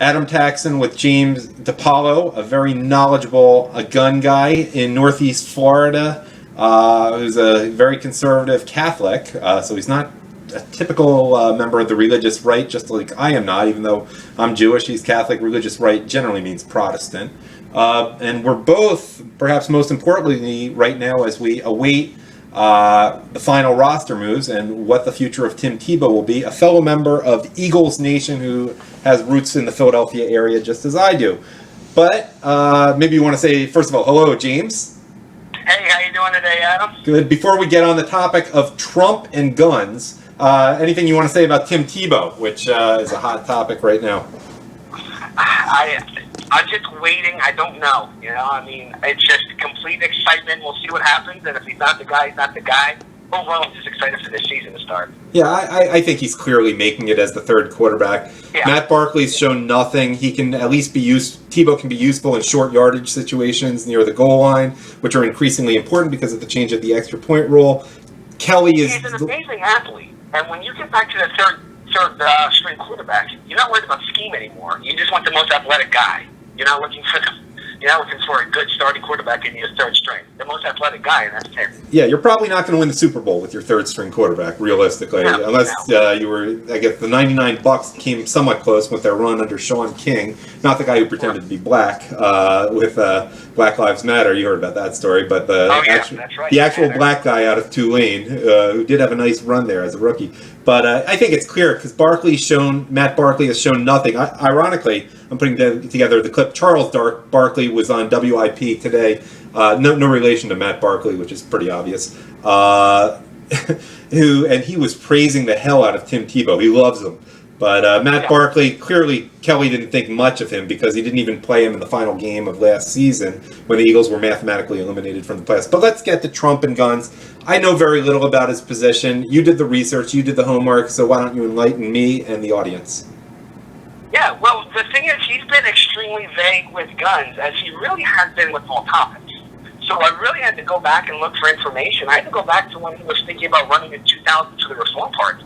Adam Taxin with James Paolo, a very knowledgeable gun guy in Northeast Florida, who's a very conservative Catholic, so he's not a typical member of the religious right, just like I am not, even though I'm Jewish. He's Catholic. Religious right generally means Protestant. And we're both, perhaps most importantly right now, as we await the final roster moves and what the future of Tim Tebow will be, a fellow member of Eagles Nation who has roots in the Philadelphia area just as I do. But maybe you want to say, first of all, hello, James. Hey, how you doing today, Adam? Good. Before we get on the topic of Trump and guns, anything you want to say about Tim Tebow, which is a hot topic right now? I'm just waiting. I don't know. I mean, it's just complete excitement. We'll see what happens. And if he's not the guy, he's not the guy. Overall, I'm just excited for this season to start. Yeah, I think he's clearly making it as the third quarterback. Yeah. Matt Barkley's shown nothing. He can at least be Tebow can be useful in short yardage situations near the goal line, which are increasingly important because of the change of the extra point rule. He's an amazing athlete. And when you get back to the third string quarterback, you're not worried about scheme anymore. You just want the most athletic guy. You're not looking for a good starting quarterback in your third string. The most athletic guy, and that's him. Yeah, you're probably not going to win the Super Bowl with your third string quarterback, realistically, unless you were. I guess the '99 Bucks came somewhat close with their run under Sean King, not the guy who pretended to be black with Black Lives Matter. You heard about that story, but the actual black guy out of Tulane who did have a nice run there as a rookie. But I think it's clear because Matt Barkley has shown nothing. Ironically, I'm putting together the clip. Charles Barkley was on WIP today. No relation to Matt Barkley, which is pretty obvious. He was praising the hell out of Tim Tebow. He loves him. But Matt Barkley, clearly Kelly didn't think much of him because he didn't even play him in the final game of last season when the Eagles were mathematically eliminated from the playoffs. But let's get to Trump and guns. I know very little about his position. You did the research, you did the homework, so why don't you enlighten me and the audience? Yeah, well, the thing is, he's been extremely vague with guns, as he really has been with all topics. So I really had to go back and look for information. I had to go back to when he was thinking about running in 2000 to the Reform Party.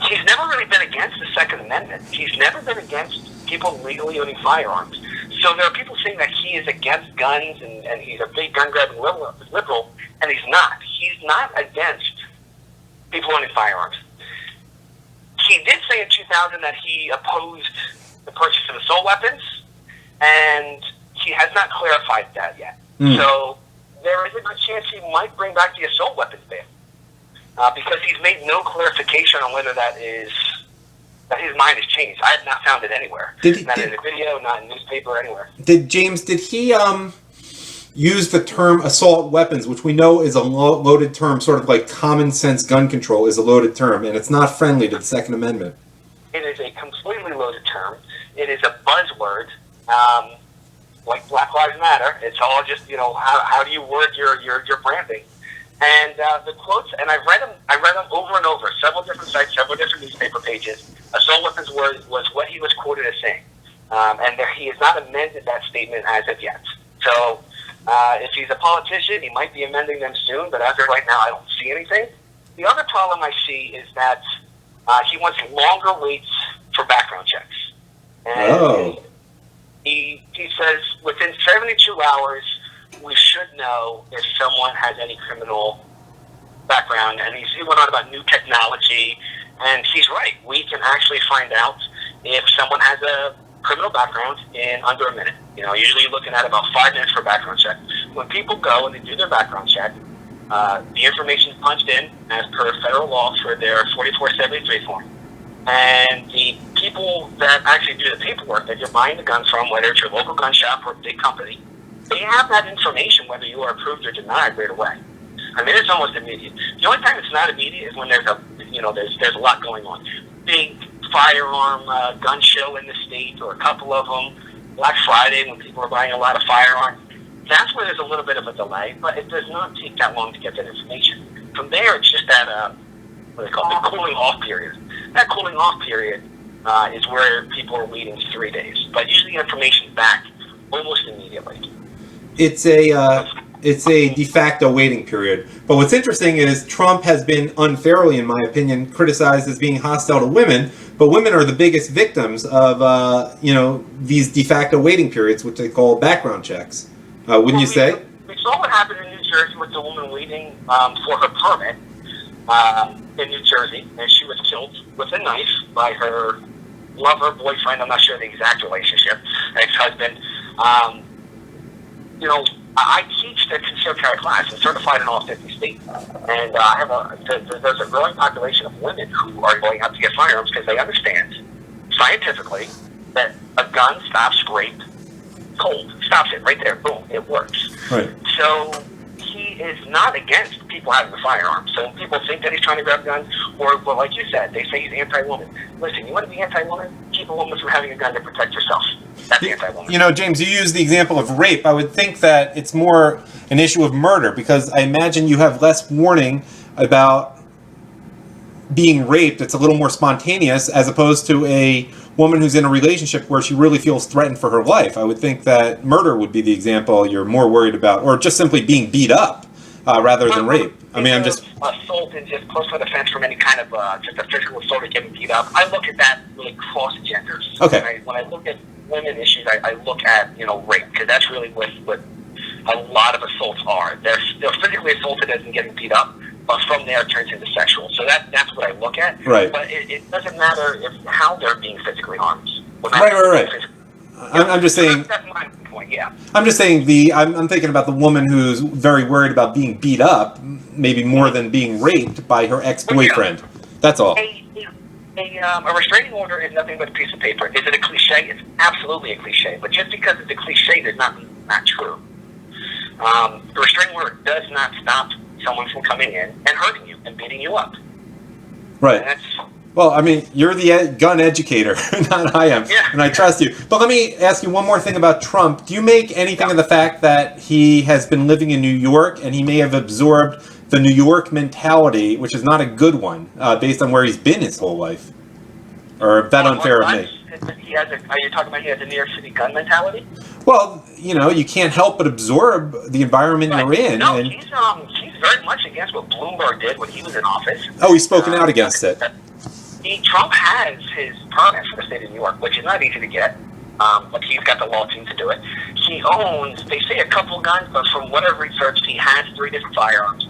He's never really been against the Second Amendment. He's never been against people legally owning firearms. So there are people saying that he is against guns and he's a big gun-grabbing liberal, and he's not. He's not against people owning firearms. He did say in 2000 that he opposed the purchase of assault weapons, and he has not clarified that yet. So there is a good chance he might bring back the assault weapons ban. Because he's made no clarification on whether that his mind has changed. I have not found it anywhere. Not in a video, not in a newspaper, anywhere. Did he use the term assault weapons, which we know is a loaded term, sort of like common sense gun control is a loaded term, and it's not friendly to the Second Amendment? It is a completely loaded term. It is a buzzword, like Black Lives Matter. It's all just, how do you word your branding? And the quotes, and I read them over and over, several different sites, several different newspaper pages. Assault weapons was what he was quoted as saying, and he has not amended that statement as of yet. So if he's a politician, he might be amending them soon, but as of right now, I don't see anything. The other problem I see is that he wants longer waits for background checks. And he says within 72 hours, we should know if someone has any criminal background. And he went on about new technology, and he's right. We can actually find out if someone has a criminal background in under a minute. Usually you're looking at about 5 minutes for a background check. When people go and they do their background check, the information is punched in as per federal law for their 4473 form. And the people that actually do the paperwork that you're buying the guns from, whether it's your local gun shop or a big company, they have that information whether you are approved or denied right away. I mean, it's almost immediate. The only time it's not immediate is when there's a lot going on. Big firearm gun show in the state, or a couple of them. Black Friday, when people are buying a lot of firearms. That's where there's a little bit of a delay, but it does not take that long to get that information. From there, it's just that what they call the cooling off period. That cooling off period is where people are waiting 3 days, but usually the information is back almost immediately. It's a de facto waiting period. But what's interesting is Trump has been unfairly, in my opinion, criticized as being hostile to women, But women are the biggest victims of, these de facto waiting periods, which they call background checks. Wouldn't you say? We saw what happened in New Jersey with the woman waiting for her permit in New Jersey, and she was killed with a knife by her lover, boyfriend, I'm not sure the exact relationship, ex-husband. I teach the concealed carry class. I'm certified in all 50 states. And there's a growing population of women who are going out to get firearms because they understand scientifically that a gun stops rape cold. Stops it right there. Boom. It works. Right. So he is not against people having a firearm. So when people think that he's trying to grab guns, or well, like you said, they say he's anti-woman. Listen, you want to be anti-woman? Keep a woman from having a gun to protect yourself. That's anti-woman. James, you use the example of rape. I would think that it's more an issue of murder, because I imagine you have less warning about being raped. It's a little more spontaneous, as opposed to a woman who's in a relationship where she really feels threatened for her life. I would think that murder would be the example you're more worried about, or just simply being beat up rather than rape. I mean, I'm just... Assault and just close for defense from any kind of just a physical assault or getting beat up. I look at that really cross genders. Okay. When I look at women issues, I look at, rape, because that's really what a lot of assaults are. They're physically assaulted as in getting beat up, but from there it turns into sexual. So that's what I look at. Right. But it doesn't matter how they're being physically harmed. Right. I'm just saying... That's my point, yeah. I'm just saying I'm thinking about the woman who's very worried about being beat up, maybe more than being raped by her ex-boyfriend. That's all. A restraining order is nothing but a piece of paper. Is it a cliche? It's absolutely a cliche. But just because it's a cliche does not mean it's not true. The restraining order does not stop someone from coming in and hurting you and beating you up. Right. Well, I mean, you're the gun educator, not I am, and I trust you. But let me ask you one more thing about Trump. Do you make anything of the fact that he has been living in New York and he may have absorbed the New York mentality, which is not a good one, based on where he's been his whole life? Or that unfair of me? Are you talking about he has a New York City gun mentality? Well, you can't help but absorb the environment you're in. No, he's very much against what Bloomberg did when he was in office. Oh, he's spoken out against it. Trump has his permit for the state of New York, which is not easy to get, but he's got the law team to do it. He owns, they say, a couple guns, but from what I've researched, he has 3 different firearms.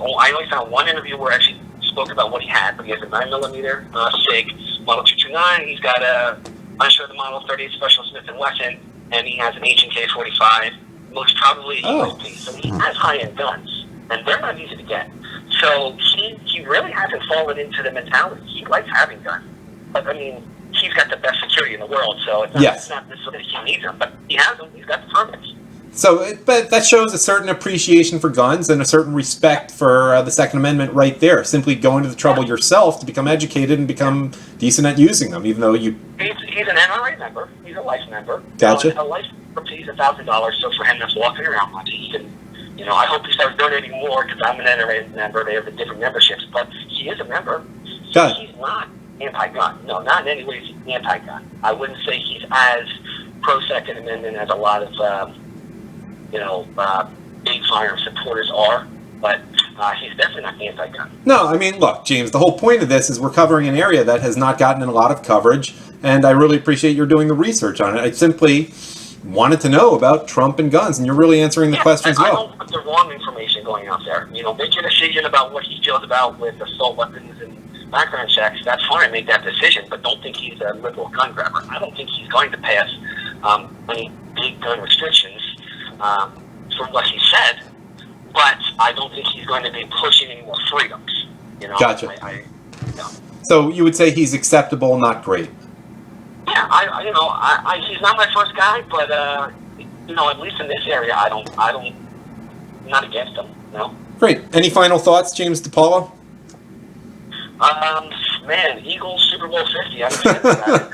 I only found one interview where actually spoke about what he had, but he has a 9mm SIG Model 229. He's got I'm sure the Model 38 Special Smith & Wesson, and he has an H&K 45, most probably a USP. So he has high-end guns, and they're not easy to get. So he really hasn't fallen into the mentality. He likes having guns. But, I mean, he's got the best security in the world, so it's not necessarily that he needs them, but he has them. He's got the permits. So, but that shows a certain appreciation for guns and a certain respect for the Second Amendment right there. Simply going to the trouble yourself to become educated and become decent at using them, even though you... He's an NRA member. He's a life member. Gotcha. A life member pays $1,000, so for him that's walking around money. He can, I hope he starts donating more because I'm an NRA member. They have the different memberships, but he is a member. So he's not anti-gun. No, not in any way is he anti-gun. I wouldn't say he's as pro-Second Amendment as a lot of... big firearm supporters are, but he's definitely not anti-gun. No, I mean, look, James, the whole point of this is we're covering an area that has not gotten a lot of coverage, and I really appreciate you're doing the research on it. I simply wanted to know about Trump and guns, and you're really answering the questions well. I don't want the wrong information going out there. Make a decision about what he feels about with assault weapons and background checks. That's fine, make that decision, but don't think he's a liberal gun grabber. I don't think he's going to pass any big gun restrictions. From what he said, but I don't think he's going to be pushing any more freedoms. Gotcha. So you would say he's acceptable, not great. Yeah, he's not my first guy, but at least in this area, I'm not against him. Great. Any final thoughts, James DePaolo? Man, Eagles Super Bowl 50. I'm excited about it.